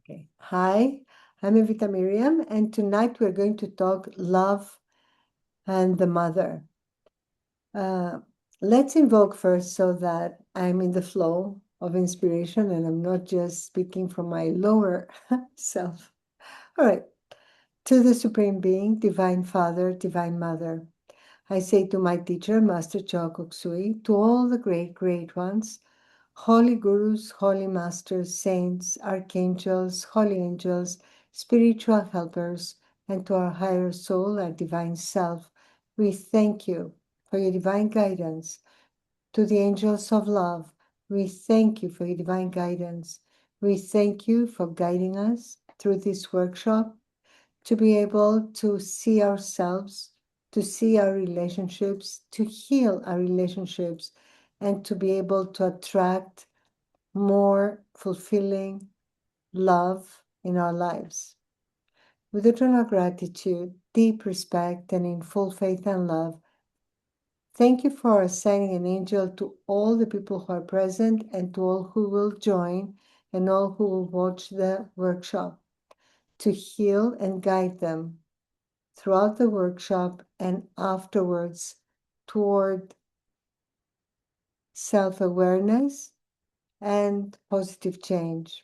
Okay. Hi, I'm Evita Myriam, and tonight we're going to talk love and the mother. Uh, let's invoke first so that I'm in the flow of inspiration and I'm not just speaking from my lower self. All right. To the Supreme Being, Divine Father, Divine Mother, I say to my teacher, Master Choa Sui, to all the great, great ones, holy gurus, holy masters, saints, archangels, holy angels, spiritual helpers, and to our higher soul, our divine self, we thank you for your divine guidance. To the angels of love, we thank you for your divine guidance. We thank you for guiding us through this workshop to be able to see ourselves, to see our relationships, to heal our relationships, and to be able to attract more fulfilling love in our lives. With eternal gratitude, deep respect, and in full faith and love, thank you for assigning an angel to all the people who are present and to all who will join and all who will watch the workshop to heal and guide them throughout the workshop and afterwards toward self-awareness and positive change.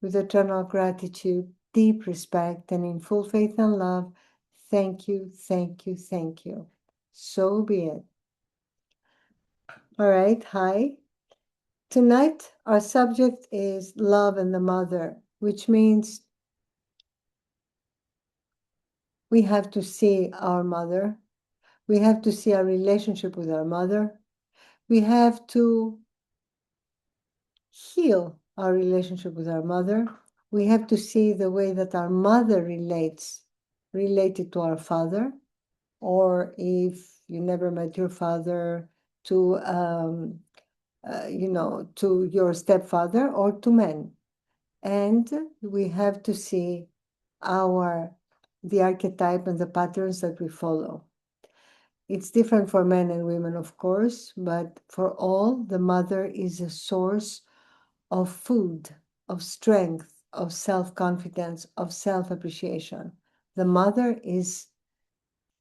With eternal gratitude, deep respect, and in full faith and love, thank you, thank you, thank you. So be it. All right, hi. Tonight, our subject is love and the mother, which means we have to see our mother. We have to see our relationship with our mother. We have to heal our relationship with our mother. We have to see the way that our mother related to our father, or if you never met your father, to to your stepfather or to men. And we have to see the archetype and the patterns that we follow. It's different for men and women, of course, but for all, the mother is a source of food, of strength, of self-confidence, of self-appreciation. The mother is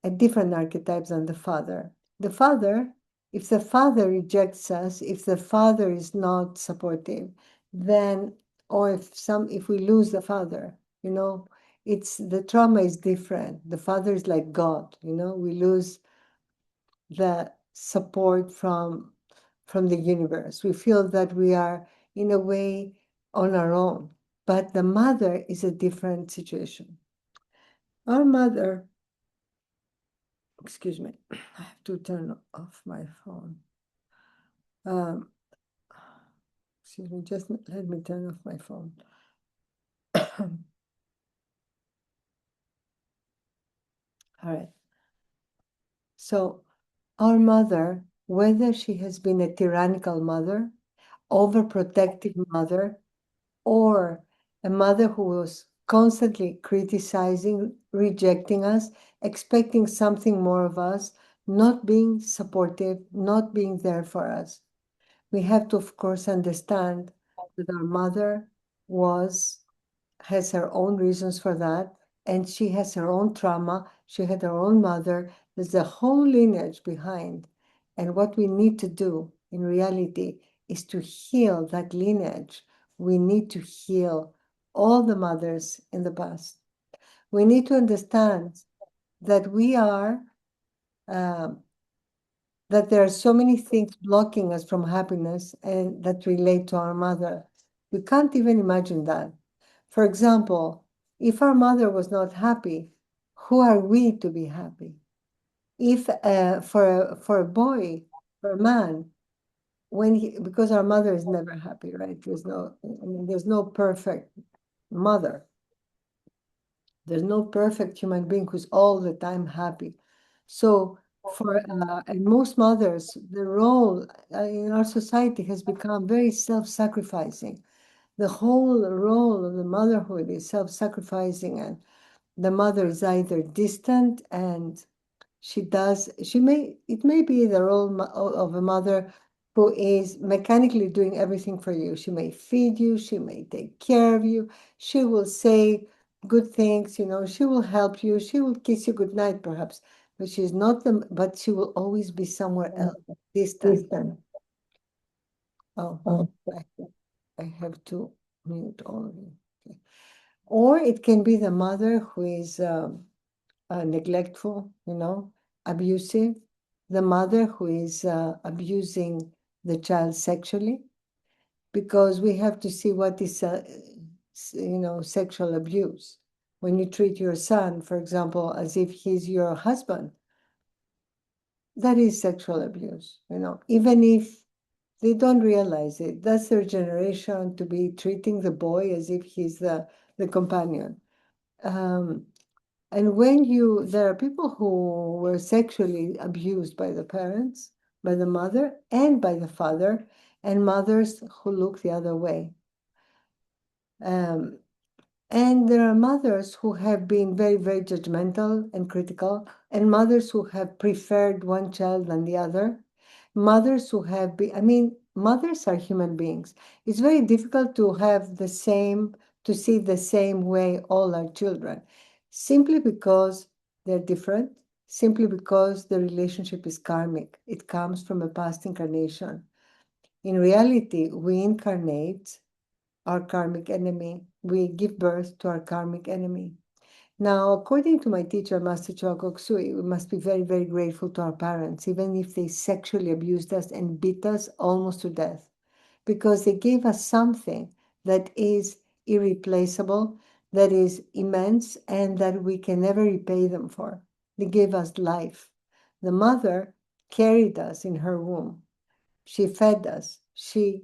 a different archetype than the father. The father, if the father rejects us, if the father is not supportive, then, or if we lose the father, it's the trauma is different. The father is like God, we lose the support from the universe. We feel that we are in a way on our own, but the mother is a different situation. Our mother, excuse me, I have to turn off my phone. Excuse me, just let me turn off my phone. All right. So our mother, whether she has been a tyrannical mother, overprotective mother, or a mother who was constantly criticizing, rejecting us, expecting something more of us, not being supportive, not being there for us. We have to, of course, understand that our mother has her own reasons for that, and she has her own trauma. She had her own mother. There's a whole lineage behind. And what we need to do in reality is to heal that lineage. We need to heal all the mothers in the past. We need to understand that that there are so many things blocking us from happiness and that relate to our mother. We can't even imagine that. For example, if our mother was not happy, who are we to be happy? If for a boy, for a man, because our mother is never happy, right? There's no perfect mother. There's no perfect human being who's all the time happy. So and most mothers, the role in our society has become very self-sacrificing. The whole role of the motherhood is self-sacrificing, and the mother is either distant and it may be the role of a mother who is mechanically doing everything for you. She may feed you, she may take care of you, she will say good things, she will help you, she will kiss you good night perhaps, but she's not but she will always be somewhere else, distant. Oh, I, I have to mute all of you. Okay. Or it can be the mother who is neglectful, abusive, the mother who is abusing the child sexually, because we have to see what is, sexual abuse. When you treat your son, for example, as if he's your husband, that is sexual abuse, even if they don't realize it. That's their generation, to be treating the boy as if he's the companion. And there are people who were sexually abused by the parents, by the mother, and by the father, and mothers who look the other way. And there are mothers who have been very, very judgmental and critical, and mothers who have preferred one child than the other. Mothers who have been, mothers are human beings. It's very difficult to see the same way all our children, simply because they're different, simply because the relationship is karmic. It comes from a past incarnation. In reality, we incarnate our karmic enemy. We give birth to our karmic enemy. Now, according to my teacher, Master Choa Sui, we must be very, very grateful to our parents, even if they sexually abused us and beat us almost to death, because they gave us something that is irreplaceable, that is immense, and that we can never repay them for. They gave us life. The mother carried us in her womb. She fed us. She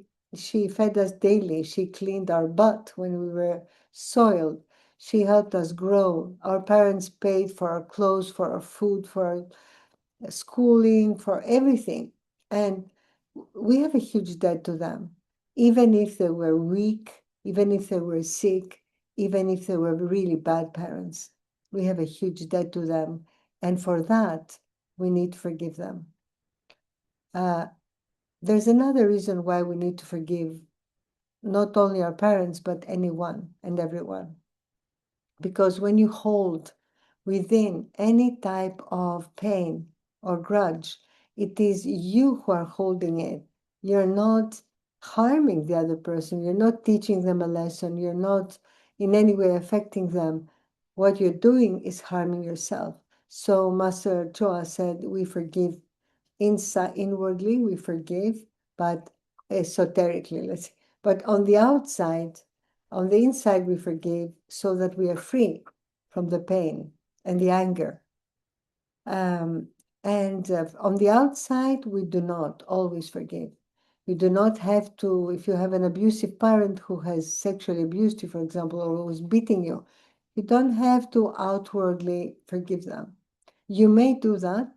fed us daily. She cleaned our butt when we were soiled. She helped us grow. Our parents paid for our clothes, for our food, for our schooling, for everything. And we have a huge debt to them. Even if they were weak, even if they were sick, even if they were really bad parents, we have a huge debt to them. And for that, we need to forgive them. There's another reason why we need to forgive not only our parents, but anyone and everyone. Because when you hold within any type of pain or grudge, it is you who are holding it. You're not harming the other person. You're not teaching them a lesson. You're not in any way affecting them. What you're doing is harming yourself. So Master Choa said, we forgive inwardly, we forgive, but esoterically, let's say. But on the outside, on the inside, we forgive so that we are free from the pain and the anger. And on the outside, we do not always forgive. You do not have to, if you have an abusive parent who has sexually abused you, for example, or who is beating you, you don't have to outwardly forgive them. You may do that,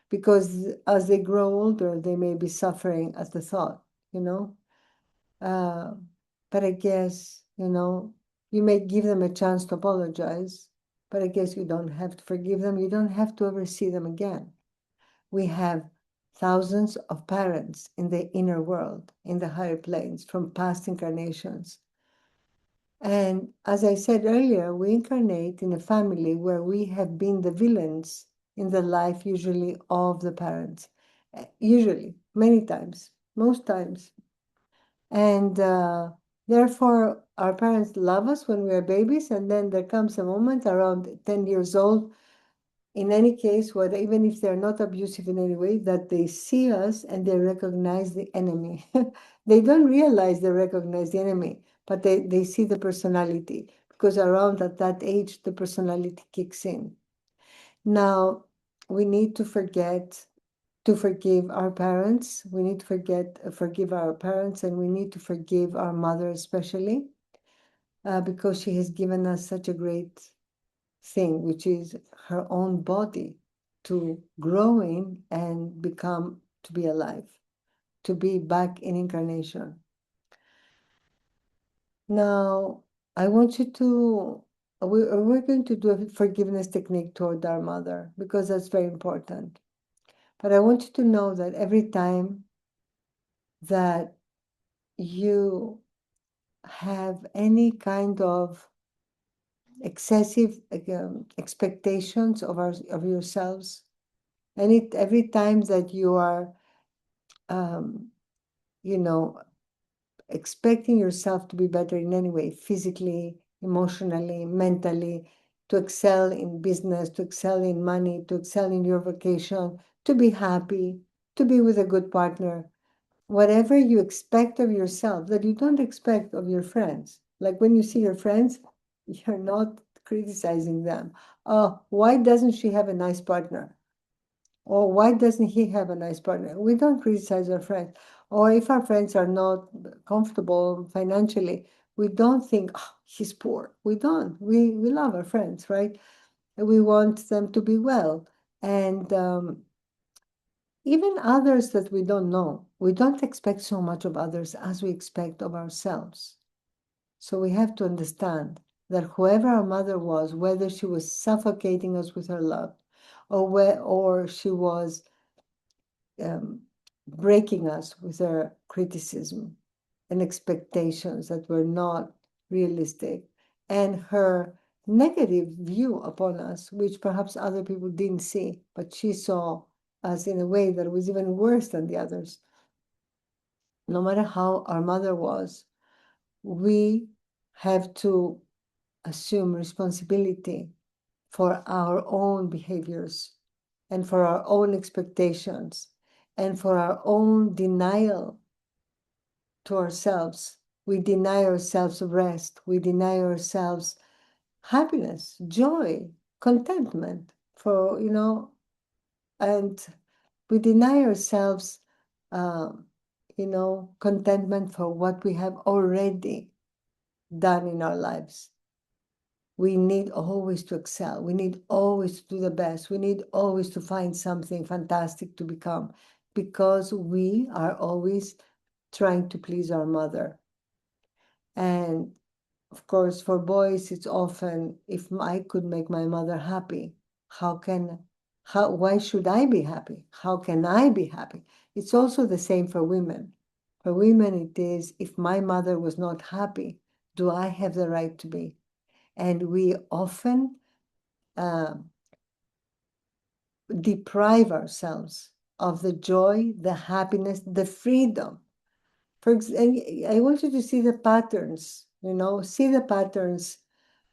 because as they grow older, they may be suffering at the thought, you know. Uh, but I guess, you may give them a chance to apologize, but I guess you don't have to forgive them. You don't have to ever see them again. We have thousands of parents in the inner world, in the higher planes, from past incarnations. And as I said earlier, we incarnate in a family where we have been the villains in the life, usually, of the parents. Usually, many times, most times. And therefore, our parents love us when we are babies, and then there comes a moment around 10 years old, in any case, even if they're not abusive in any way, that they see us and they recognize the enemy. They don't realize they recognize the enemy, but they see the personality, because around at that age, the personality kicks in. Now, we need to forgive our parents. We need to forgive our parents, and we need to forgive our mother especially, because she has given us such a great thing, which is her own body to grow in and to be alive, to be back in incarnation. Now, I want you to, we're going to do a forgiveness technique toward our mother, because that's very important. But I want you to know that every time that you have any kind of excessive expectations of yourselves. And every time that you are, um, you know, expecting yourself to be better in any way, physically, emotionally, mentally, to excel in business, to excel in money, to excel in your vocation, to be happy, to be with a good partner, whatever you expect of yourself that you don't expect of your friends. Like when you see your friends, you're not criticizing them. Oh, why doesn't she have a nice partner? Or why doesn't he have a nice partner? We don't criticize our friends. Or if our friends are not comfortable financially, we don't think, oh, he's poor. We don't. We love our friends, right? And we want them to be well. And even others that we don't know, we don't expect so much of others as we expect of ourselves. So we have to understand that whoever our mother was, whether she was suffocating us with her love, or she was um, breaking us with her criticism and expectations that were not realistic, and her negative view upon us, which perhaps other people didn't see, but she saw us in a way that was even worse than the others. No matter how our mother was, we have to assume responsibility for our own behaviors and for our own expectations and for our own denial to ourselves. We deny ourselves rest. We deny ourselves happiness, joy, contentment for, and we deny ourselves, um, contentment for what we have already done in our lives. We need always to excel. We need always to do the best. We need always to find something fantastic to become because we are always trying to please our mother. And of course, for boys, it's often, if I could make my mother happy, why should I be happy? How can I be happy? It's also the same for women. For women, it is, if my mother was not happy, do I have the right to be? And we often uh, deprive ourselves of the joy, the happiness, the freedom. And I want you to see the patterns, see the patterns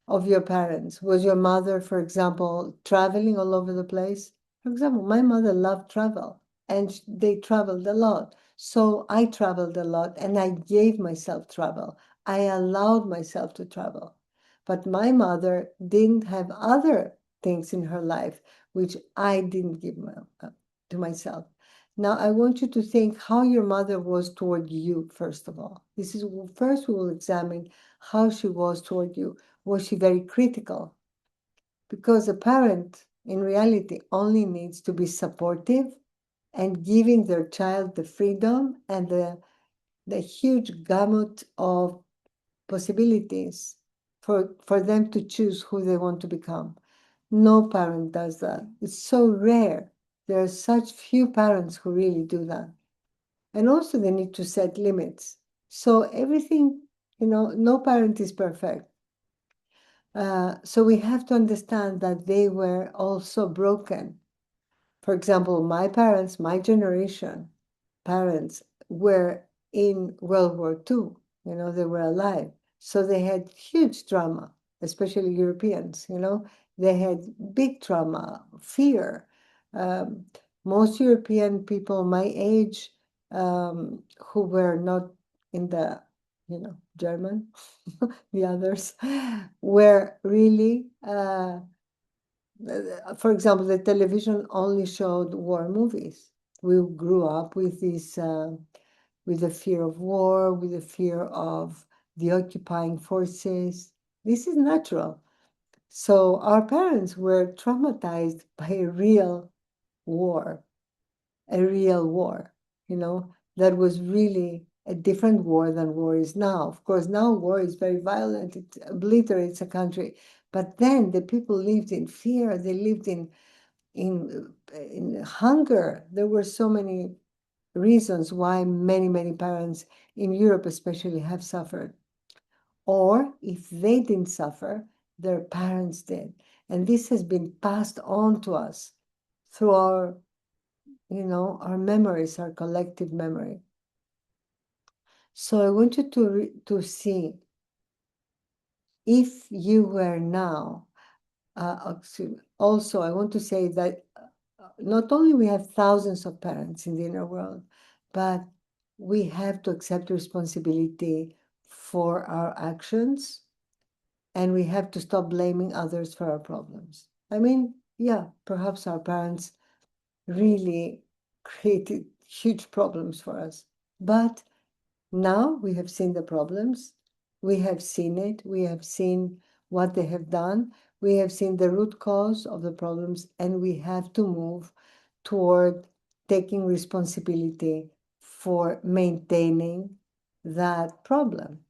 of your parents. Was your mother, for example, traveling all over the place? For example, my mother loved travel and they traveled a lot. So I traveled a lot and I gave myself travel. I allowed myself to travel. But my mother didn't have other things in her life, which I didn't give to myself. Now, I want you to think how your mother was toward you, first of all. First we will examine how she was toward you. Was she very critical? Because a parent, in reality, only needs to be supportive and giving their child the freedom and the huge gamut of possibilities for them to choose who they want to become. No parent does that. It's so rare. There are such few parents who really do that. And also they need to set limits. So everything, no parent is perfect. So we have to understand that they were also broken. For example, my parents, my generation, parents were in World War II. They were alive. So they had huge trauma, especially Europeans, they had big trauma, fear. Um, Most European people my age who were not in the, German, the others, were really, for example, the television only showed war movies. We grew up with this, with the fear of war, with the fear of the occupying forces. This is natural. So our parents were traumatized by a real war, that was really a different war than war is now. Of course, now war is very violent, it obliterates a country. But then the people lived in fear, they lived in hunger. There were so many reasons why many, many parents in Europe especially have suffered. Or if they didn't suffer, their parents did. And this has been passed on to us through our, our memories, our collective memory. So I want you to see if you were now, also I want to say that not only we have thousands of parents in the inner world, but we have to accept responsibility for our actions, and we have to stop blaming others for our problems. I mean, yeah, perhaps our parents really created huge problems for us, but now we have seen the problems, we have seen it, we have seen what they have done, we have seen the root cause of the problems, and we have to move toward taking responsibility for maintaining that problem.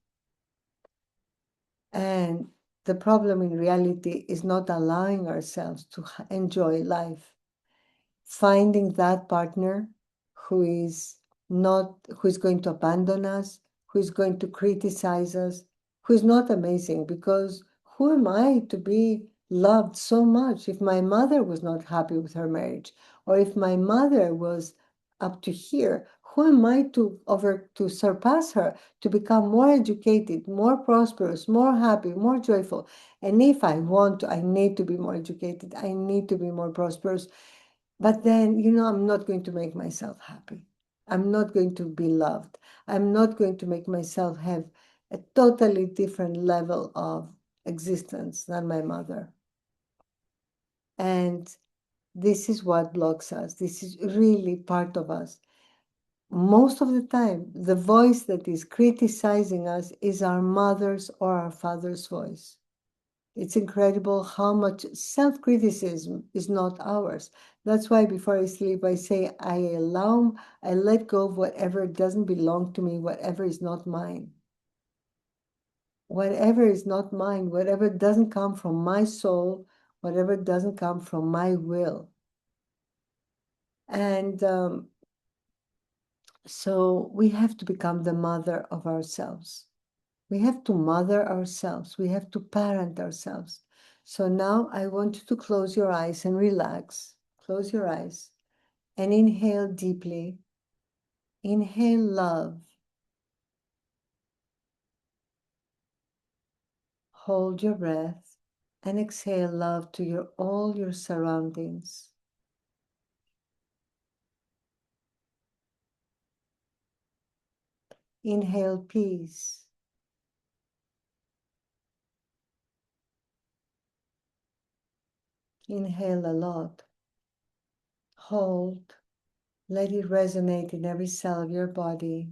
And the problem in reality is not allowing ourselves to enjoy life, finding that partner who is going to abandon us, who is going to criticize us, who is not amazing, because who am I to be loved so much if my mother was not happy with her marriage, or if my mother was up to here? Who am I to surpass her, to become more educated, more prosperous, more happy, more joyful? And if I want to, I need to be more educated, I need to be more prosperous. But then, I'm not going to make myself happy. I'm not going to be loved. I'm not going to make myself have a totally different level of existence than my mother. And this is what blocks us. This is really part of us. Most of the time, the voice that is criticizing us is our mother's or our father's voice. It's incredible how much self-criticism is not ours. That's why before I sleep, I say, I let go of whatever doesn't belong to me, whatever is not mine. Whatever is not mine, whatever doesn't come from my soul, whatever doesn't come from my will. And so we have to become the mother of ourselves. We have to mother ourselves. We have to parent ourselves. So now I want you to close your eyes and relax. Close your eyes and inhale deeply. Inhale love. Hold your breath and exhale love to all your surroundings. Inhale peace. Inhale a lot. Hold. Let it resonate in every cell of your body.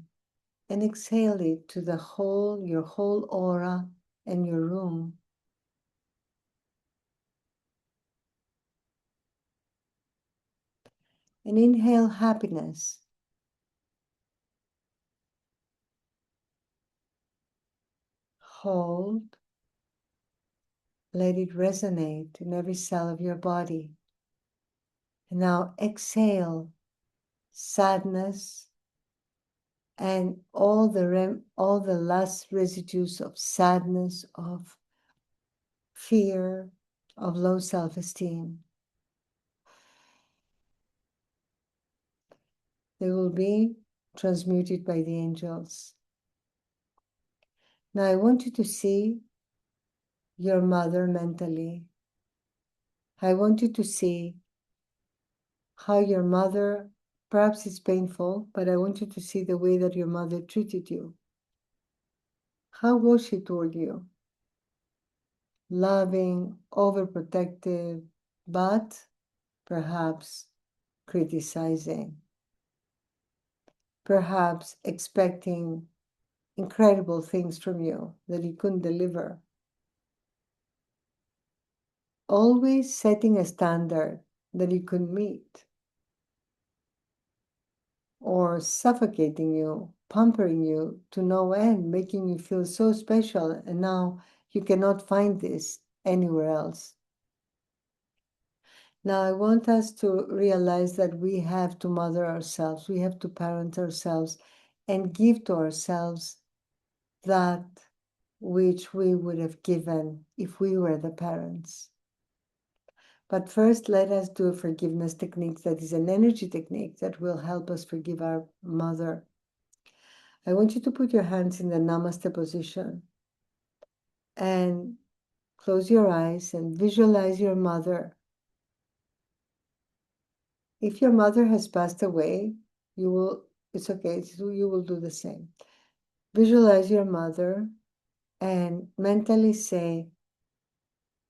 And exhale it to your whole aura and your room. And inhale happiness. Hold. Let it resonate in every cell of your body. And now exhale sadness and all the last residues of sadness, of fear, of low self-esteem. They will be transmuted by the angels. Now I want you to see your mother mentally. I want you to see how your mother, perhaps it's painful, but I want you to see the way that your mother treated you. How was she toward you? Loving, overprotective, but perhaps criticizing. Perhaps expecting incredible things from you that you couldn't deliver. Always setting a standard that you couldn't meet. Or suffocating you, pampering you to no end, making you feel so special, and now you cannot find this anywhere else. Now, I want us to realize that we have to mother ourselves, we have to parent ourselves, and give to ourselves that which we would have given if we were the parents. But first, let us do a forgiveness technique that is an energy technique that will help us forgive our mother. I want you to put your hands in the Namaste position and close your eyes and visualize your mother. If your mother has passed away, it's okay, you will do the same. Visualize your mother and mentally say,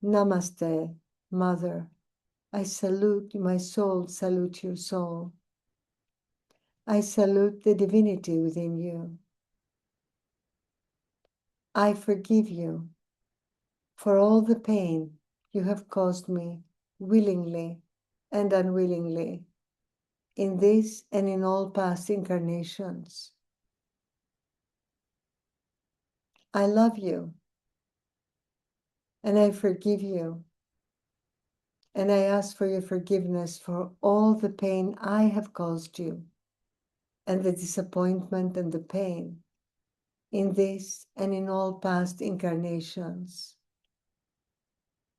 Namaste, Mother. I salute my soul, salute your soul. I salute the divinity within you. I forgive you for all the pain you have caused me willingly and unwillingly in this and in all past incarnations. I love you and I forgive you, and I ask for your forgiveness for all the pain I have caused you and the disappointment and the pain in this and in all past incarnations.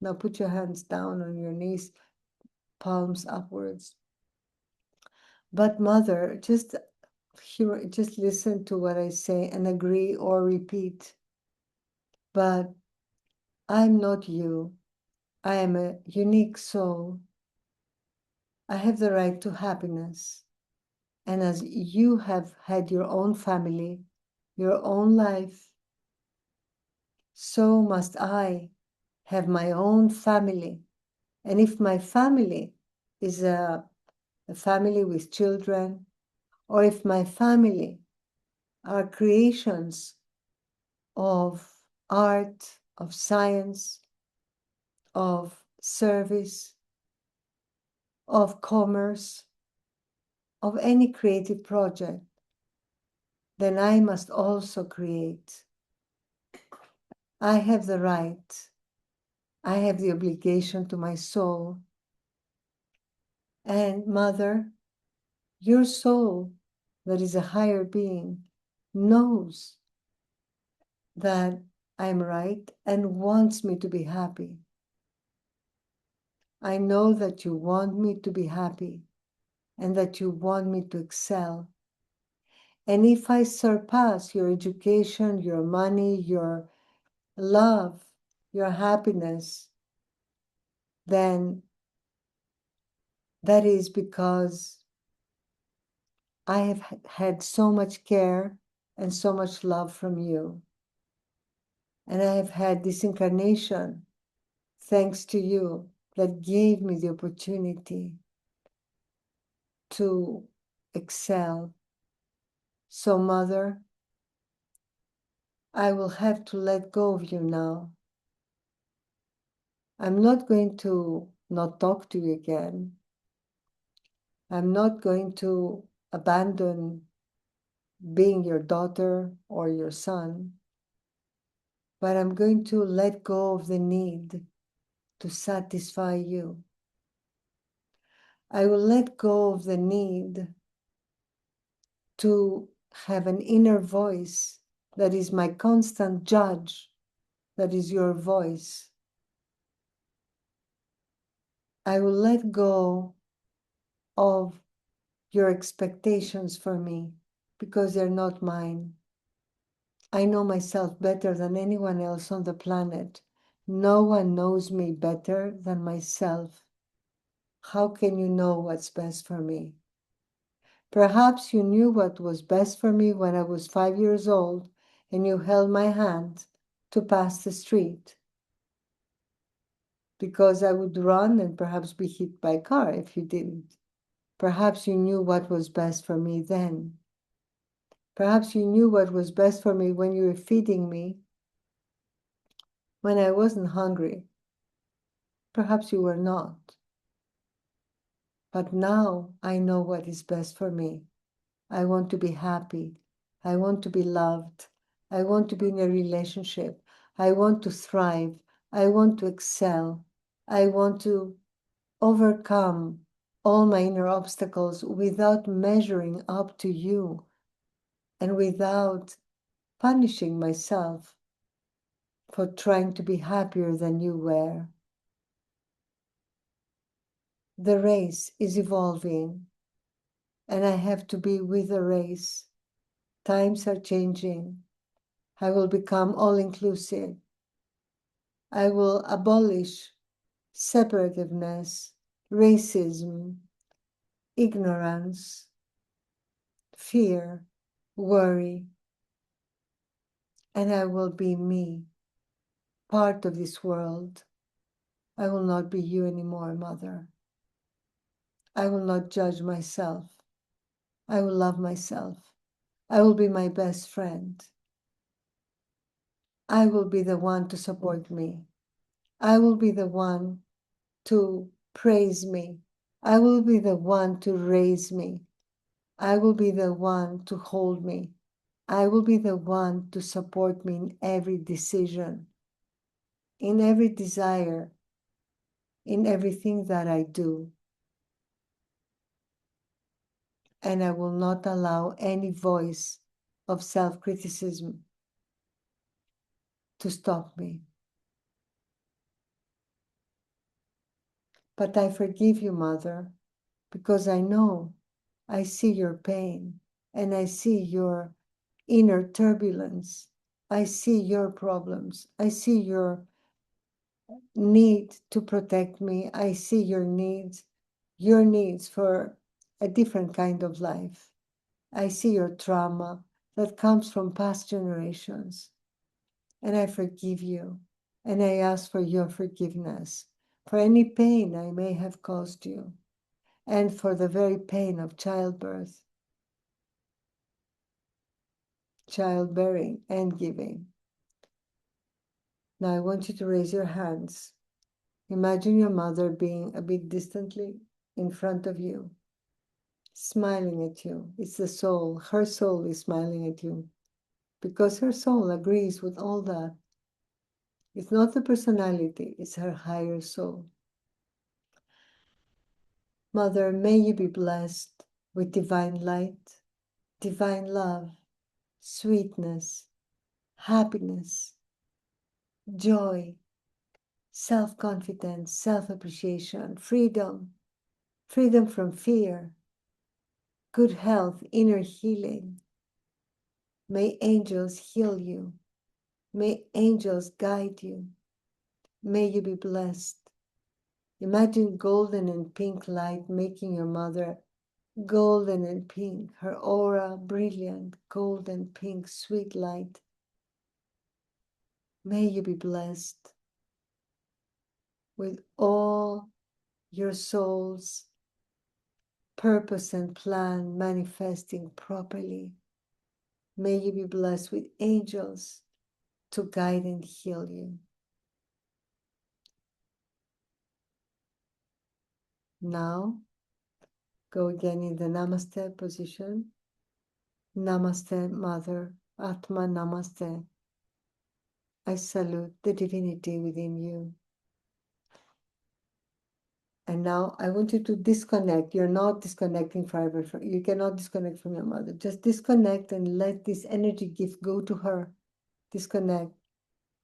Now put your hands down on your knees, palms upwards. But Mother, just listen to what I say and agree or repeat. But I'm not you. I am a unique soul. I have the right to happiness. And as you have had your own family, your own life, so must I have my own family. And if my family is a family with children, or if my family are creations of art, of science, of service, of commerce, of any creative project, then I must also create. I have the right, I have the obligation to my soul. And Mother, your soul, that is a higher being, knows that I'm right and wants me to be happy. I know that you want me to be happy and that you want me to excel. And if I surpass your education, your money, your love, your happiness, then that is because I have had so much care and so much love from you. And I have had this incarnation, thanks to you, that gave me the opportunity to excel. So, Mother, I will have to let go of you now. I'm not going to not talk to you again. I'm not going to abandon being your daughter or your son, but I'm going to let go of the need to satisfy you. I will let go of the need to have an inner voice that is my constant judge, that is your voice. I will let go of your expectations for me because they're not mine. I know myself better than anyone else on the planet. No one knows me better than myself. How can you know what's best for me? Perhaps you knew what was best for me when I was 5 years old and you held my hand to pass the street, because I would run and perhaps be hit by a car if you didn't. Perhaps you knew what was best for me then. Perhaps you knew what was best for me when you were feeding me when I wasn't hungry. Perhaps you were not. But now I know what is best for me. I want to be happy. I want to be loved. I want to be in a relationship. I want to thrive. I want to excel. I want to overcome all my inner obstacles without measuring up to you and without punishing myself for trying to be happier than you were. The race is evolving, and I have to be with the race. Times are changing. I will become all-inclusive. I will abolish separativeness, racism, ignorance, fear, worry, and I will be me, part of this world. I will not be you anymore, Mother. I will not judge myself. I will love myself. I will be my best friend. I will be the one to support me. I will be the one to praise me. I will be the one to raise me. I will be the one to hold me. I will be the one to support me in every decision, in every desire, in everything that I do. And I will not allow any voice of self-criticism to stop me. But I forgive you, Mother, because I know, I see your pain, and I see your inner turbulence. I see your problems. I see your need to protect me. I see your needs for a different kind of life. I see your trauma that comes from past generations. And I forgive you. And I ask for your forgiveness for any pain I may have caused you, and for the very pain of childbirth, childbearing, and giving. Now I want you to raise your hands. Imagine your mother being a bit distantly in front of you, smiling at you. It's the soul. Her soul is smiling at you because her soul agrees with all that. It's not the personality, it's her higher soul. Mother, may you be blessed with divine light, divine love, sweetness, happiness, joy, self-confidence, self-appreciation, freedom, freedom from fear, good health, inner healing. May angels heal you. May angels guide you. May you be blessed. Imagine golden and pink light making your mother golden and pink, her aura brilliant, golden, pink, sweet light. May you be blessed with all your soul's purpose and plan manifesting properly. May you be blessed with angels to guide and heal you. Now, go again in the Namaste position. Namaste, Mother, Atma Namaste. I salute the divinity within you. And now I want you to disconnect. You're not disconnecting forever. You cannot disconnect from your mother. Just disconnect and let this energy gift go to her. Disconnect.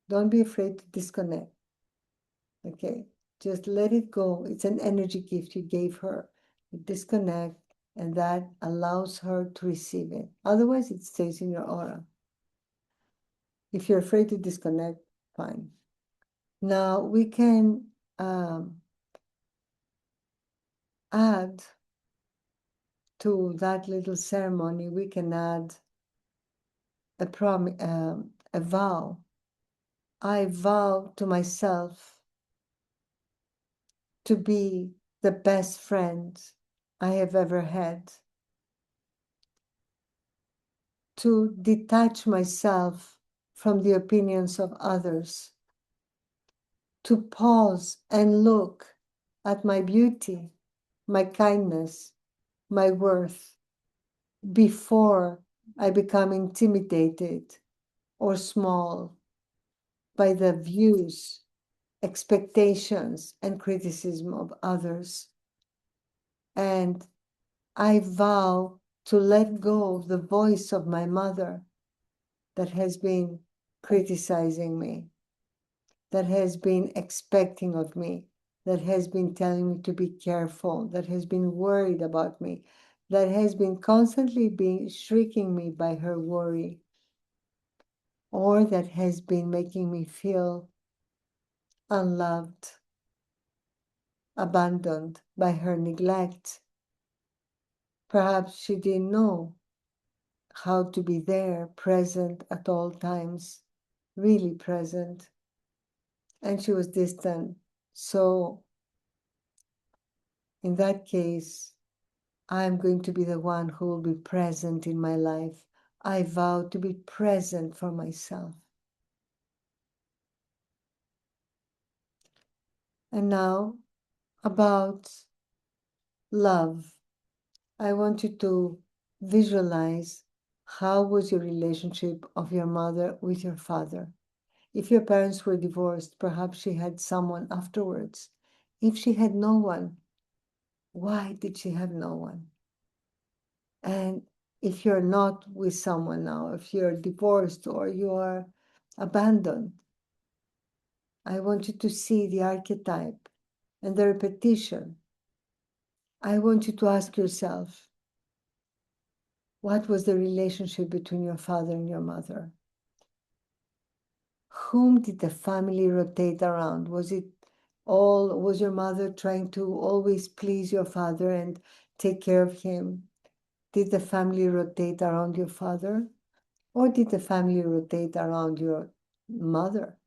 Don't be afraid to disconnect. Okay? Just let it go. It's an energy gift you gave her. You disconnect, and that allows her to receive it. Otherwise, it stays in your aura. If you're afraid to disconnect, fine. Now we can add to that little ceremony, we can add a vow. I vow to myself to be the best friend I have ever had, to detach myself from the opinions of others, to pause and look at my beauty, my kindness, my worth, before I become intimidated or small by the views expectations and criticism of others. And I vow to let go of the voice of my mother that has been criticizing me, that has been expecting of me, that has been telling me to be careful, that has been worried about me, that has been constantly being shrieking me by her worry, or that has been making me feel unloved, abandoned by her neglect. Perhaps she didn't know how to be there, present at all times, really present, and she was distant. So, in that case, I'm going to be the one who will be present in my life. I vow to be present for myself. And now, about love. I want you to visualize how was your relationship of your mother with your father. If your parents were divorced, perhaps she had someone afterwards. If she had no one, why did she have no one? And if you're not with someone now, if you're divorced or you are abandoned, I want you to see the archetype and the repetition. I want you to ask yourself, what was the relationship between your father and your mother? Whom did the family rotate around? Was your mother trying to always please your father and take care of him? Did the family rotate around your father? Or did the family rotate around your mother?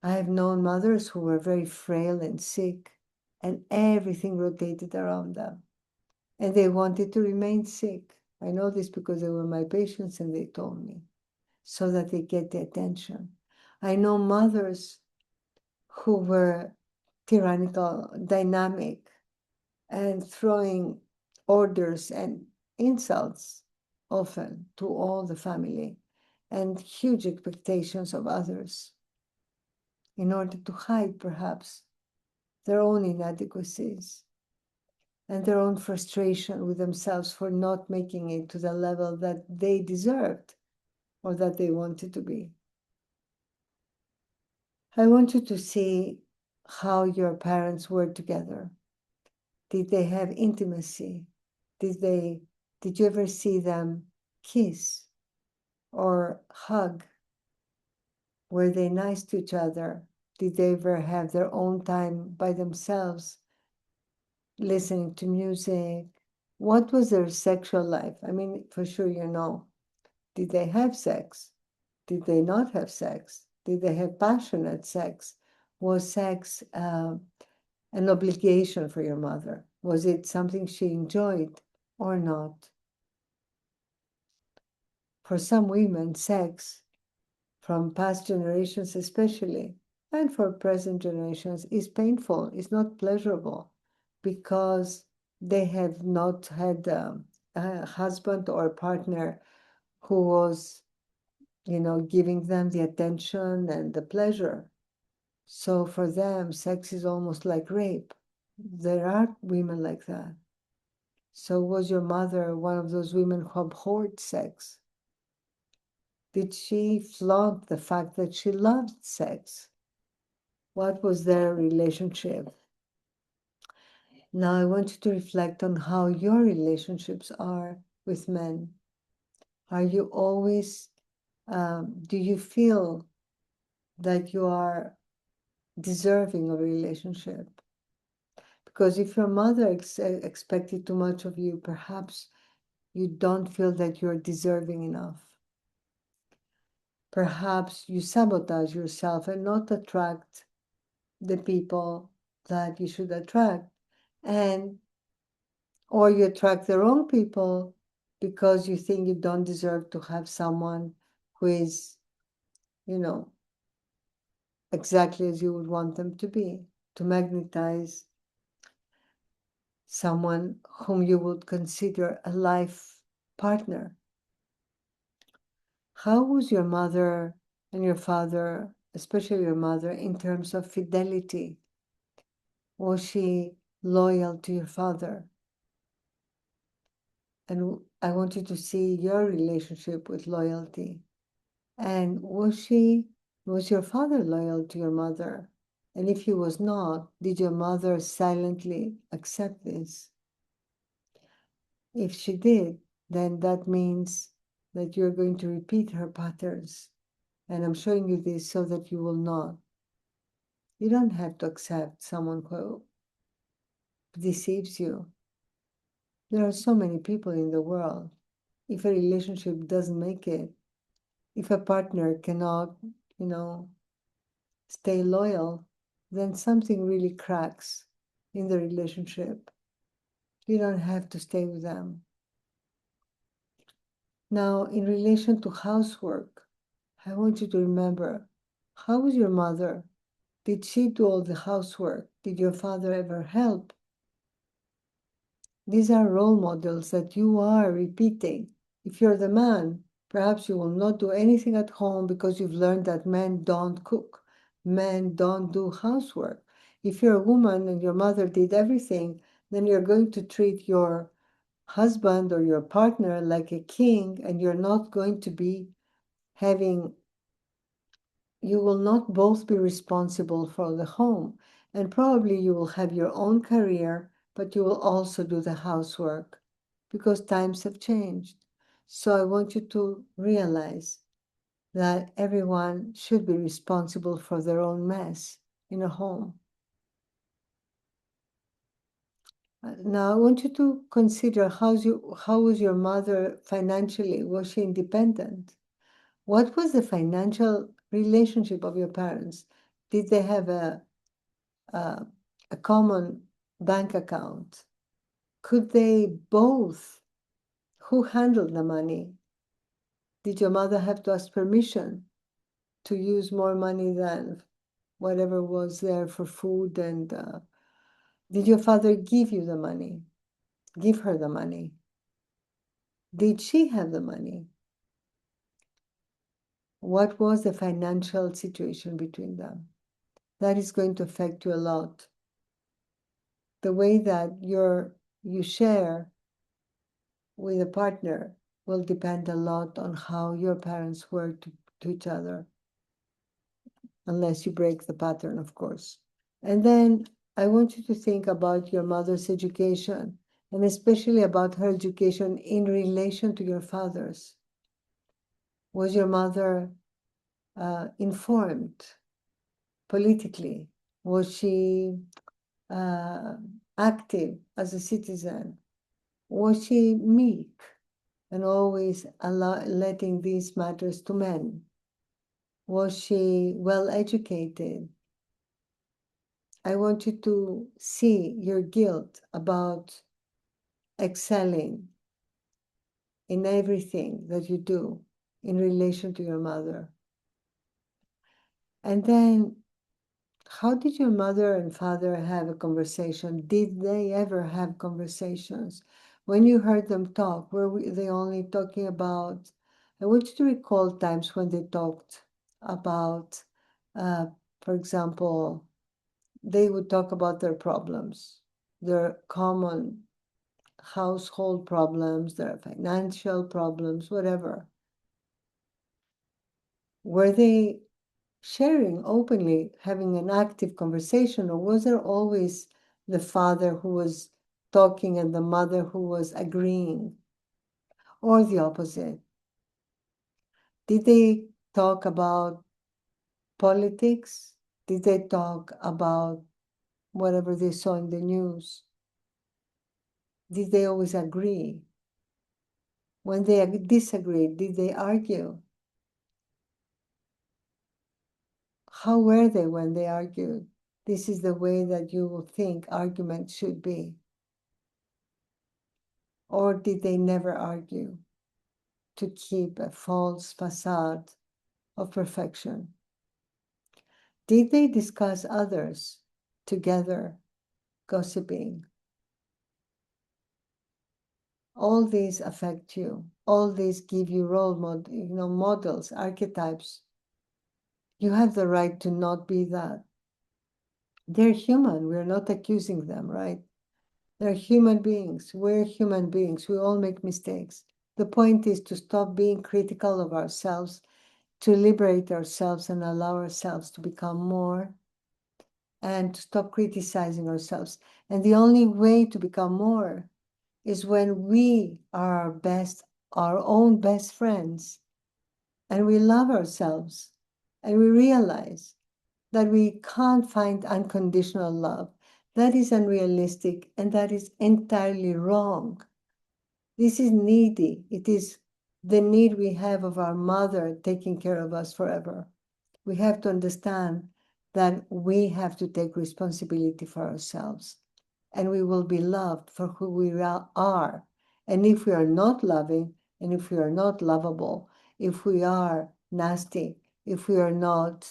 I have known mothers who were very frail and sick, and everything rotated around them. And they wanted to remain sick. I know this because they were my patients and they told me, so that they get the attention. I know mothers who were tyrannical, dynamic, and throwing orders and insults often to all the family, and huge expectations of others in order to hide perhaps their own inadequacies and their own frustration with themselves for not making it to the level that they deserved or that they wanted to be. I want you to see how your parents were together. Did they have intimacy? Did you ever see them kiss or hug? Were they nice to each other? Did they ever have their own time by themselves, listening to music? What was their sexual life? I mean, for sure, you know. Did they have sex? Did they not have sex? Did they have passionate sex? Was sex an obligation for your mother? Was it something she enjoyed or not? For some women, sex, from past generations especially, and for present generations, is painful, is not pleasurable, because they have not had a husband or a partner who was, giving them the attention and the pleasure. So for them, sex is almost like rape. There are women like that. So was your mother one of those women who abhorred sex? Did she flaunt the fact that she loved sex? What was their relationship? Now I want you to reflect on how your relationships are with men. Are you always, do you feel that you are deserving of a relationship? Because if your mother expected too much of you, perhaps you don't feel that you're deserving enough. Perhaps you sabotage yourself and not attract the people that you should attract. Or you attract the wrong people because you think you don't deserve to have someone who is, exactly as you would want them to be, to magnetize someone whom you would consider a life partner. How was your mother and your father especially your mother, in terms of fidelity? Was she loyal to your father? And I want you to see your relationship with loyalty. And was your father loyal to your mother? And if he was not, did your mother silently accept this? If she did, then that means that you're going to repeat her patterns. And I'm showing you this so that you will not. You don't have to accept someone who deceives you. There are so many people in the world. If a relationship doesn't make it, if a partner cannot, stay loyal, then something really cracks in the relationship. You don't have to stay with them. Now, in relation to housework, I want you to remember, how was your mother? Did she do all the housework? Did your father ever help? These are role models that you are repeating. If you're the man, perhaps you will not do anything at home because you've learned that men don't cook, men don't do housework. If you're a woman and your mother did everything, then you're going to treat your husband or your partner like a king, and you're not going to be having, you will not both be responsible for the home. And probably you will have your own career, but you will also do the housework because times have changed. So I want you to realize that everyone should be responsible for their own mess in a home. Now I want you to consider how was your mother financially? Was she independent? What was the financial relationship of your parents? Did they have a, a common bank account? Could they both? Who handled the money? Did your mother have to ask permission to use more money than whatever was there for food? And did your father give you the money? Give her the money? Did she have the money? What was the financial situation between them? That is going to affect you a lot. The way that you share with a partner will depend a lot on how your parents were to each other, unless you break the pattern, of course. And then I want you to think about your mother's education, and especially about her education in relation to your father's. Was your mother informed politically? Was she active as a citizen? Was she meek and always letting these matters to men? Was she well educated? I want you to see your guilt about excelling in everything that you do in relation to your mother. And then, how did your mother and father have a conversation? Did they ever have conversations? When you heard them talk, were they only talking about, I want you to recall times when they talked about, for example, they would talk about their problems, their common household problems, their financial problems, whatever. Were they sharing openly, having an active conversation, or was there always the father who was talking and the mother who was agreeing, or the opposite? Did they talk about politics? Did they talk about whatever they saw in the news? Did they always agree? When they disagreed, did they argue? How were they when they argued? This is the way that you will think arguments should be. Or did they never argue to keep a false facade of perfection? Did they discuss others together, gossiping? All these affect you. All these give you role models, archetypes. You have the right to not be that. They're human. We're not accusing them, right? They're human beings. We're human beings. We all make mistakes. The point is to stop being critical of ourselves, to liberate ourselves and allow ourselves to become more, and to stop criticizing ourselves. And the only way to become more is when we are our own best friends, and we love ourselves, and we realize that we can't find unconditional love. That is unrealistic, and that is entirely wrong. This is needy. It is the need we have of our mother taking care of us forever. We have to understand that we have to take responsibility for ourselves, and we will be loved for who we are. And if we are not loving, and if we are not lovable, if we are nasty, if we are not,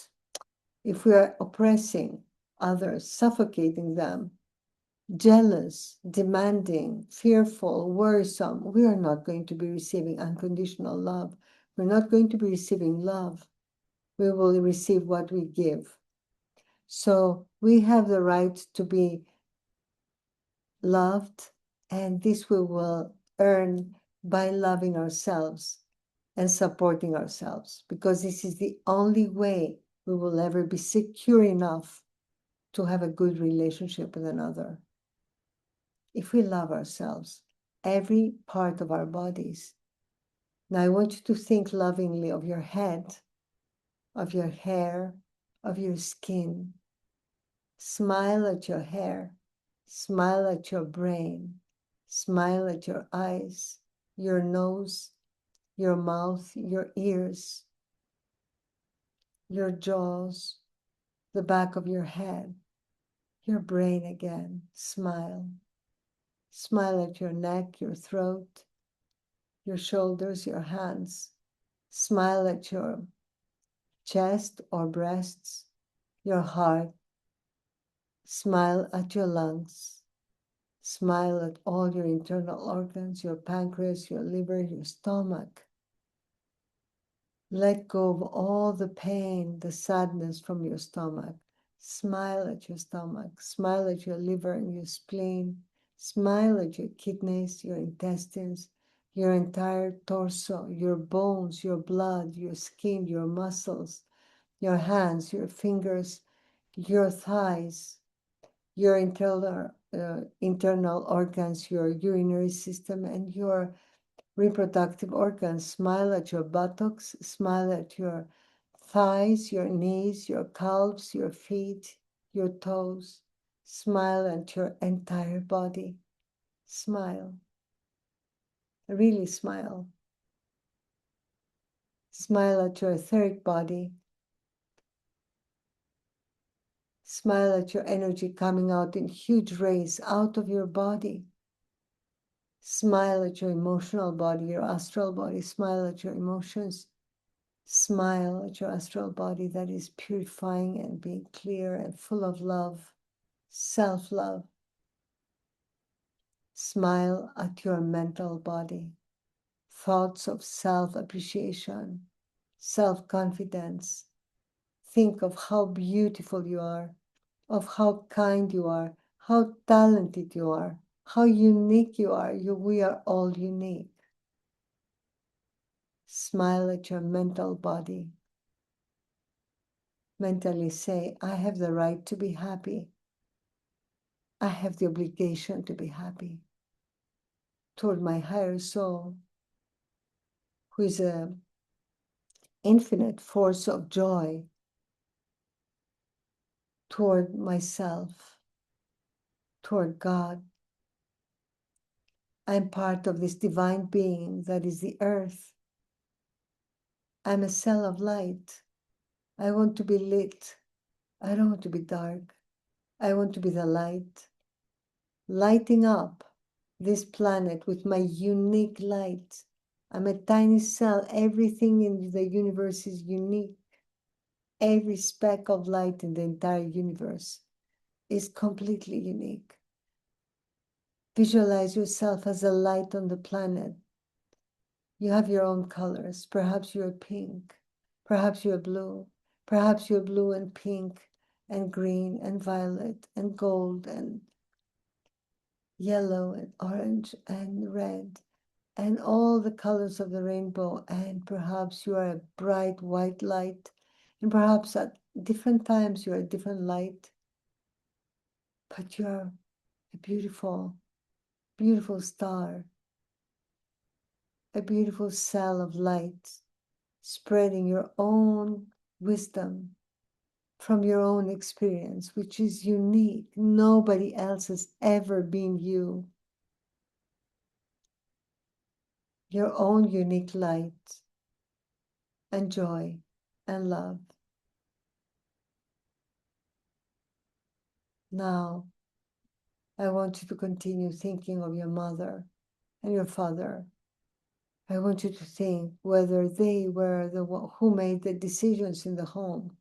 if we are oppressing others, suffocating them, jealous, demanding, fearful, worrisome, we are not going to be receiving unconditional love. We're not going to be receiving love. We will receive what we give. So we have the right to be loved, and this we will earn by loving ourselves and supporting ourselves, because this is the only way we will ever be secure enough to have a good relationship with another. If we love ourselves, every part of our bodies. Now I want you to think lovingly of your head, of your hair, of your skin. Smile at your hair, smile at your brain, smile at your eyes, your nose, your mouth, your ears, your jaws, the back of your head, your brain again. Smile. Smile at your neck, your throat, your shoulders, your hands. Smile at your chest or breasts, your heart. Smile at your lungs. Smile at all your internal organs, your pancreas, your liver, your stomach. Let go of all the pain, the sadness from your stomach. Smile at your stomach. Smile at your liver and your spleen. Smile at your kidneys, your intestines, your entire torso, your bones, your blood, your skin, your muscles, your hands, your fingers, your thighs, your internal organs, your urinary system, and your reproductive organs. Smile at your buttocks, smile at your thighs, your knees, your calves, your feet, your toes. Smile at your entire body. Smile. Really smile. Smile at your etheric body. Smile at your energy coming out in huge rays out of your body. Smile at your emotional body, your astral body. Smile at your emotions. Smile at your astral body that is purifying and being clear and full of love, self-love. Smile at your mental body. Thoughts of self-appreciation, self-confidence. Think of how beautiful you are, of how kind you are, how talented you are, how unique you are. We are all unique. Smile at your mental body. Mentally say, I have the right to be happy. I have the obligation to be happy toward my higher soul, who is an infinite force of joy, toward myself, toward God. I'm part of this divine being that is the earth. I'm a cell of light. I want to be lit. I don't want to be dark. I want to be the light, lighting up this planet with my unique light. I'm a tiny cell. Everything in the universe is unique. Every speck of light in the entire universe is completely unique. Visualize yourself as a light on the planet. You have your own colors. Perhaps you're pink. Perhaps you're blue. Perhaps you're blue and pink and green and violet and gold and yellow and orange and red and all the colors of the rainbow. And perhaps you are a bright white light. And perhaps at different times you're a different light. But you're a beautiful, beautiful star, a beautiful cell of light, spreading your own wisdom from your own experience, which is unique. Nobody else has ever been you. Your own unique light and joy and love. Now, I want you to continue thinking of your mother and your father. I want you to think whether they were the one who made the decisions in the home.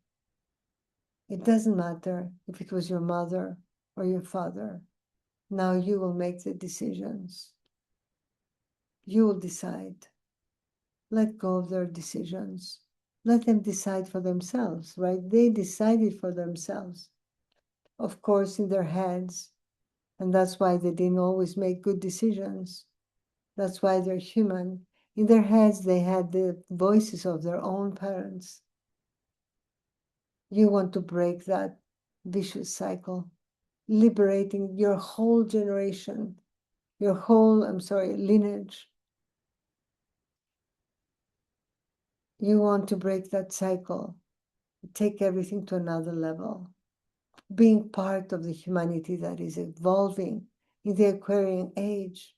It doesn't matter if it was your mother or your father. Now you will make the decisions. You will decide. Let go of their decisions. Let them decide for themselves, right? They decided for themselves, of course, in their heads. And that's why they didn't always make good decisions. That's why they're human. In their heads, they had the voices of their own parents. You want to break that vicious cycle, liberating your whole generation, your whole, lineage. You want to break that cycle, take everything to another level, being part of the humanity that is evolving in the Aquarian age,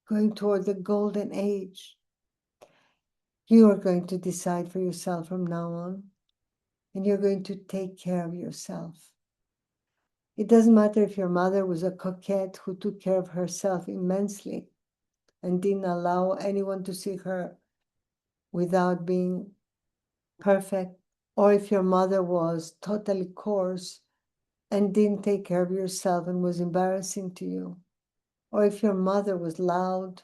going toward the golden age. You are going to decide for yourself from now on, and you're going to take care of yourself. It doesn't matter if your mother was a coquette who took care of herself immensely and didn't allow anyone to see her without being perfect, or if your mother was totally coarse and didn't take care of yourself and was embarrassing to you, or if your mother was loud,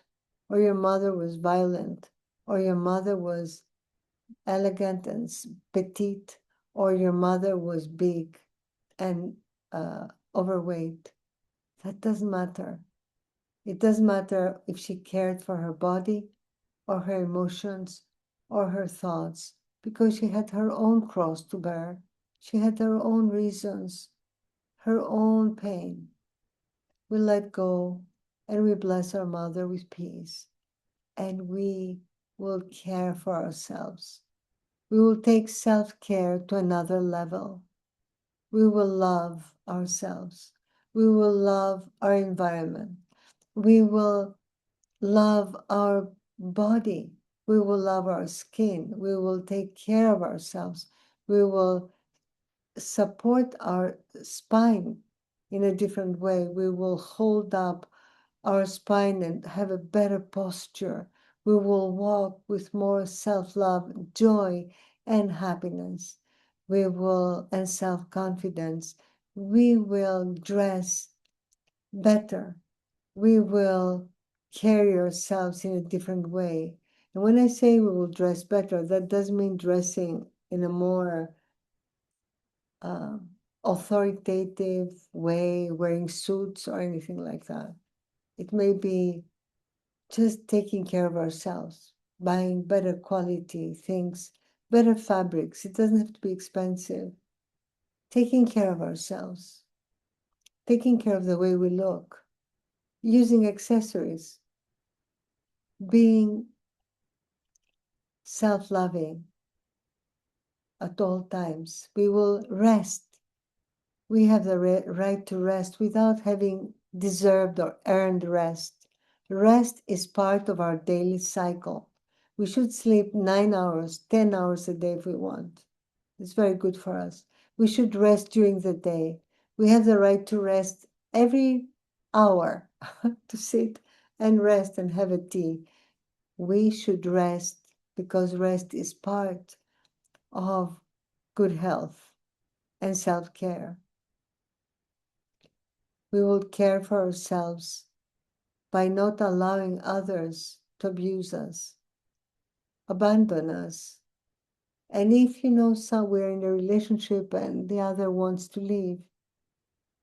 or your mother was violent, or your mother was elegant and petite, or your mother was big and overweight. That doesn't matter. It doesn't matter if she cared for her body or her emotions or her thoughts, because she had her own cross to bear. She had her own reasons, her own pain. We let go and we bless our mother with peace, and we will care for ourselves. We will take self-care to another level. We will love ourselves. We will love our environment. We will love our body. We will love our skin. We will take care of ourselves. We will support our spine in a different way. We will hold up our spine and have a better posture. We will walk with more self-love, joy, and happiness. And self-confidence. We will dress better. We will carry ourselves in a different way. And when I say we will dress better, that doesn't mean dressing in a more uh, authoritative way, wearing suits or anything like that. It may be just taking care of ourselves, buying better quality things, better fabrics. It doesn't have to be expensive. Taking care of ourselves, taking care of the way we look, using accessories, being self-loving at all times. We will rest. We have the right to rest without having deserved or earned rest. Rest is part of our daily cycle. We should sleep 9 hours, 10 hours a day if we want. It's very good for us. We should rest during the day. We have the right to rest every hour, to sit and rest and have a tea. We should rest because rest is part of good health and self-care. We will care for ourselves by not allowing others to abuse us, abandon us, And if we're in a relationship and the other wants to leave,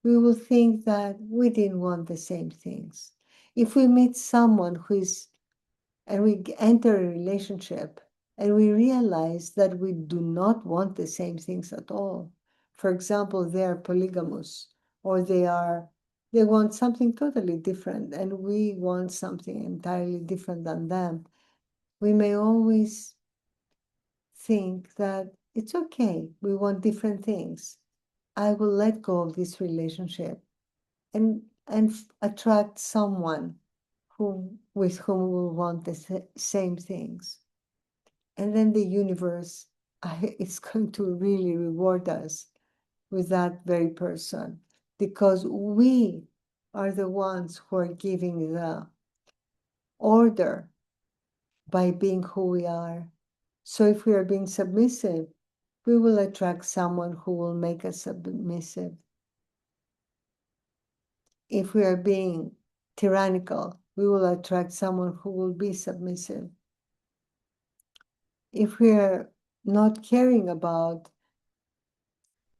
we will think that we didn't want the same things. If we meet someone and we enter a relationship and we realize that we do not want the same things at all. For example, they are polygamous, or they want something totally different and we want something entirely different than them. We may always think that it's okay, we want different things. I will let go of this relationship and attract someone with whom we will want the same things. And then the universe is going to really reward us with that very person, because we are the ones who are giving the order by being who we are. So if we are being submissive, we will attract someone who will make us submissive. If we are being tyrannical, we will attract someone who will be submissive. If we are not caring about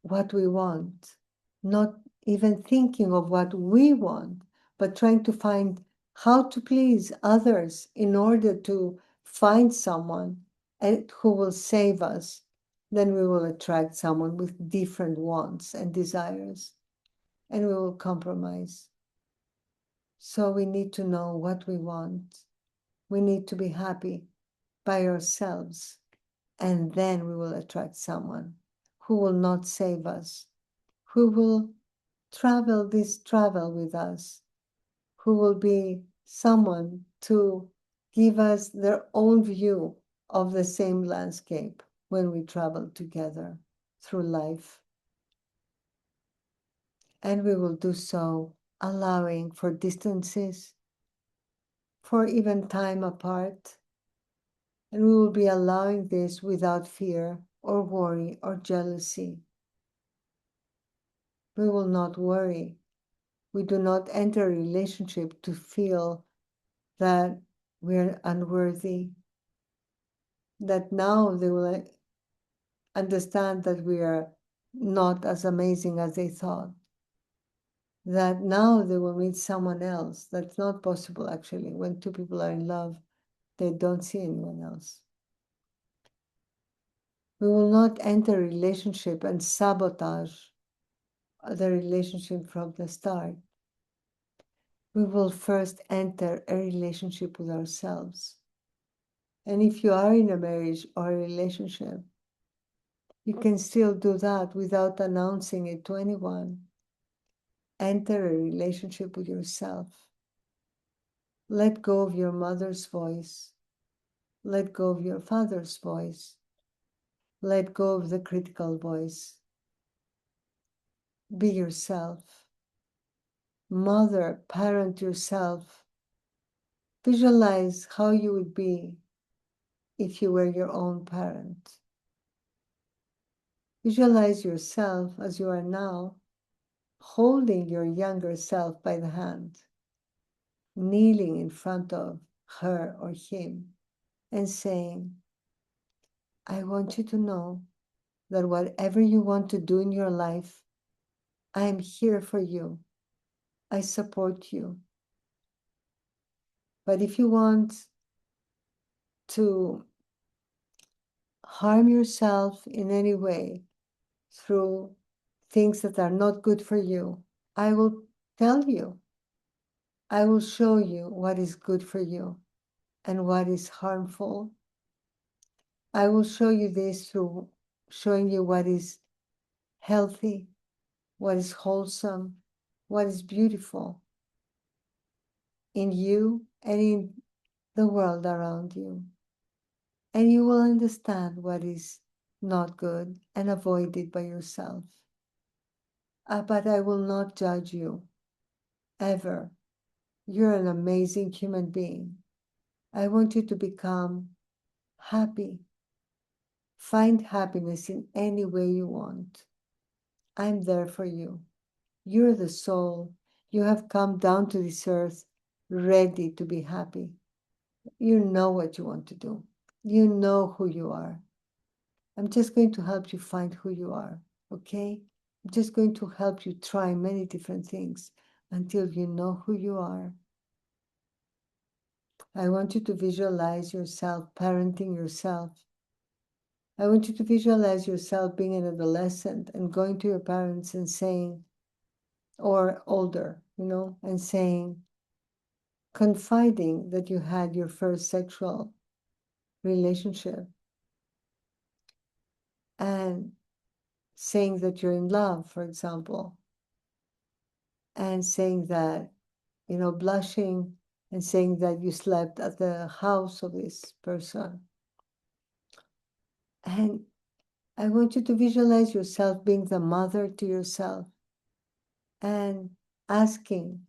what we want, not even thinking of what we want, but trying to find how to please others in order to find someone who will save us, then we will attract someone with different wants and desires, and we will compromise. So we need to know what we want. We need to be happy by ourselves, and then we will attract someone who will not save us, who will travel this travel with us, who will be someone to give us their own view of the same landscape when we travel together through life. And we will do so allowing for distances, for even time apart. And we will be allowing this without fear or worry or jealousy. We will not worry. We do not enter a relationship to feel that we're unworthy, that now they will understand that we are not as amazing as they thought, that now they will meet someone else. That's not possible, actually. When two people are in love, they don't see anyone else. We will not enter a relationship and sabotage the relationship from the start. We will first enter a relationship with ourselves. And if you are in a marriage or a relationship, you can still do that without announcing it to anyone. Enter a relationship with yourself. Let go of your mother's voice. Let go of your father's voice. Let go of the critical voice. Be yourself. Mother, parent yourself. Visualize how you would be if you were your own parent. Visualize yourself as you are now, holding your younger self by the hand, kneeling in front of her or him and saying, I want you to know that whatever you want to do in your life, I am here for you. I support you. But if you want to harm yourself in any way through things that are not good for you, I will tell you. I will show you what is good for you and what is harmful. I will show you this through showing you what is healthy, what is wholesome, what is beautiful in you and in the world around you. And you will understand what is not good and avoid it by yourself. But I will not judge you, ever. You're an amazing human being. I want you to become happy. Find happiness in any way you want. I'm there for you. You're the soul. You have come down to this earth ready to be happy. You know what you want to do. You know who you are. I'm just going to help you find who you are, okay? I'm just going to help you try many different things until you know who you are. I want you to visualize yourself parenting yourself. I want you to visualize yourself being an adolescent and going to your parents and saying, or older, and saying, confiding that you had your first sexual relationship and saying that you're in love, for example, and saying that, blushing and saying that you slept at the house of this person. And I want you to visualize yourself being the mother to yourself and asking,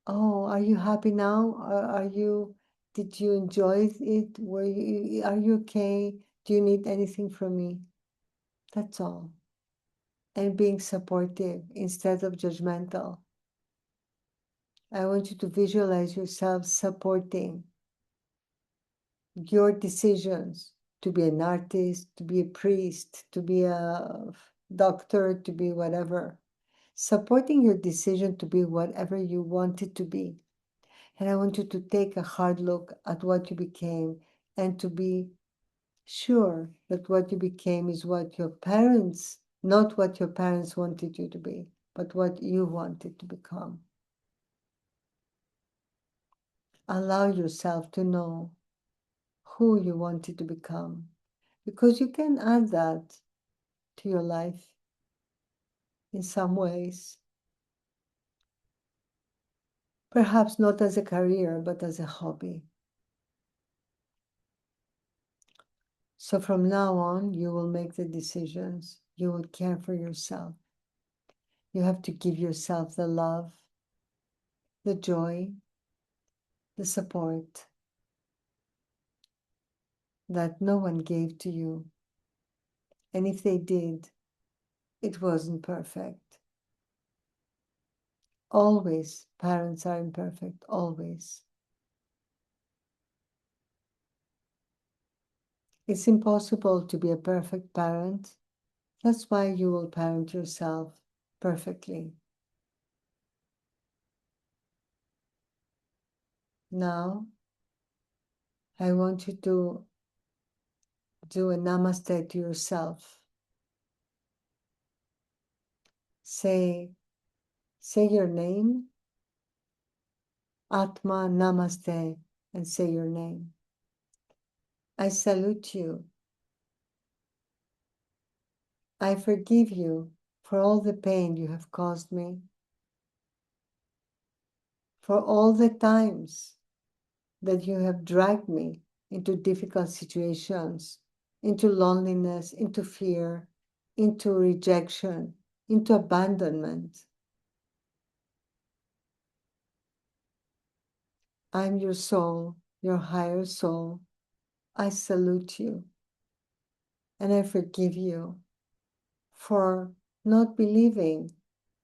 oh, are you happy now? Did you enjoy it? Are you okay? Do you need anything from me? That's all. And being supportive instead of judgmental. I want you to visualize yourself supporting your decisions to be an artist, to be a priest, to be a doctor, to be whatever. Supporting your decision to be whatever you want it to be. And I want you to take a hard look at what you became and to be sure that what you became is what your parents, not what your parents wanted you to be, but what you wanted to become. Allow yourself to know who you wanted to become, because you can add that to your life in some ways. Perhaps not as a career, but as a hobby. So from now on, you will make the decisions. You will care for yourself. You have to give yourself the love, the joy, the support that no one gave to you. And if they did, it wasn't perfect. Always, parents are imperfect, always. It's impossible to be a perfect parent. That's why you will parent yourself perfectly. Now, I want you to do a namaste to yourself. Say your name, Atma Namaste, and say your name. I salute you. I forgive you for all the pain you have caused me, for all the times that you have dragged me into difficult situations, into loneliness, into fear, into rejection, into abandonment. I'm your soul, your higher soul. I salute you and I forgive you for not believing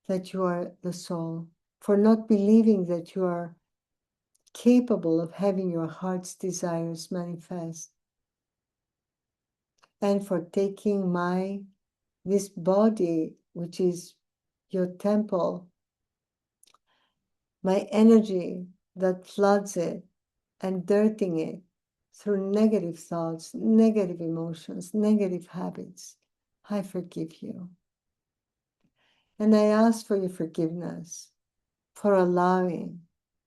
that you are the soul, for not believing that you are capable of having your heart's desires manifest, and for taking this body, which is your temple, my energy that floods it and dirting it through negative thoughts, negative emotions, negative habits. I forgive you. And I ask for your forgiveness for allowing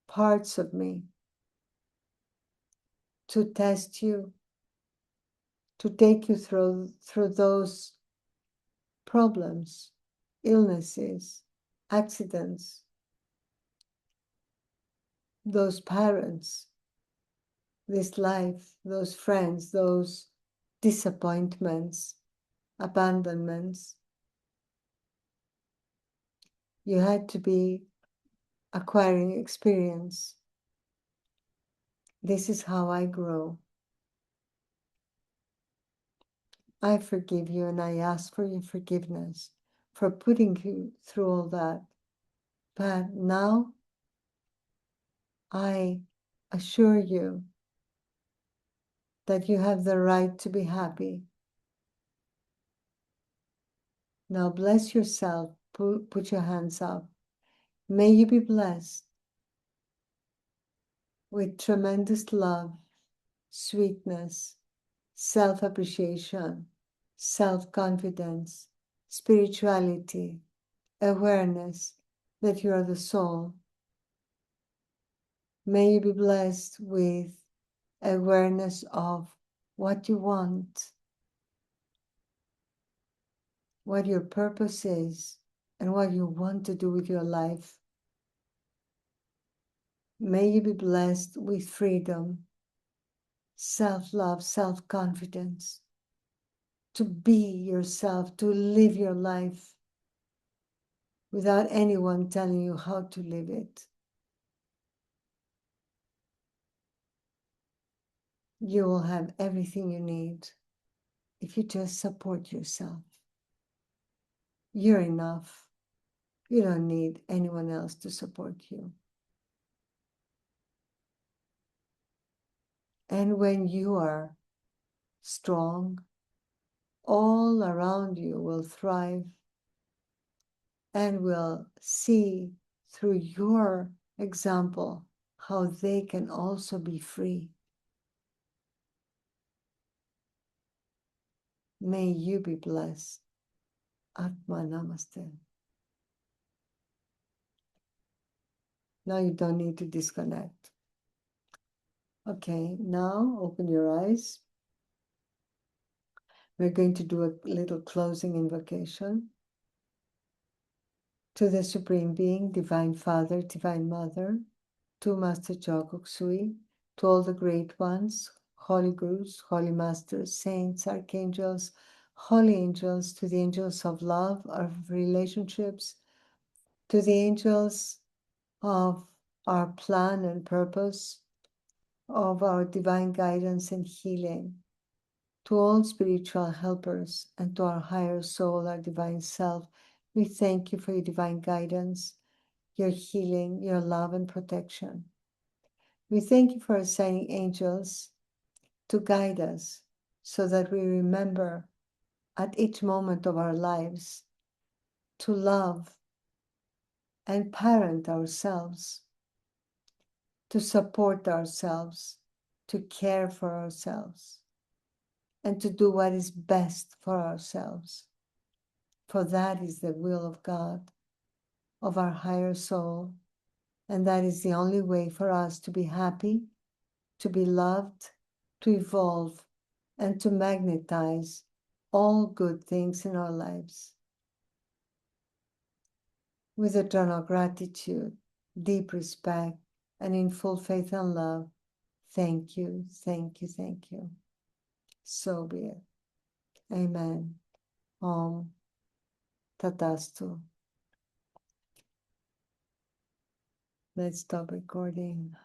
parts of me to test you, to take you through those problems, illnesses, accidents, those parents, this life, those friends, those disappointments, abandonments. You had to be acquiring experience. This is how I grow. I forgive you and I ask for your forgiveness for putting you through all that. But now I assure you that you have the right to be happy. Now bless yourself. Put your hands up. May you be blessed with tremendous love, sweetness, self-appreciation, self-confidence, spirituality, awareness that you are the soul. May you be blessed with awareness of what you want, what your purpose is, and what you want to do with your life. May you be blessed with freedom, self-love, self-confidence, to be yourself, to live your life without anyone telling you how to live it. You will have everything you need if you just support yourself. You're enough. You don't need anyone else to support you. And when you are strong, all around you will thrive and will see through your example how they can also be free. May you be blessed. Atma Namaste. Now you don't need to disconnect. Okay, now open your eyes. We're going to do a little closing invocation to the Supreme Being, Divine Father, Divine Mother, to Master Chogyok Sui, to all the great ones, Holy Gurus, Holy Masters, Saints, Archangels, Holy Angels, to the angels of love, of relationships, to the angels of our plan and purpose, of our divine guidance and healing, to all spiritual helpers, and to our higher soul, our divine self. We thank you for your divine guidance, your healing, your love and protection. We thank you for assigning angels to guide us so that we remember at each moment of our lives to love and parent ourselves, to support ourselves, to care for ourselves, and to do what is best for ourselves. For that is the will of God, of our higher soul, and that is the only way for us to be happy, to be loved, to evolve, and to magnetize all good things in our lives. With eternal gratitude, deep respect, and in full faith and love, thank you, thank you, thank you. So be it. Amen. Om Tatastu. Let's stop recording.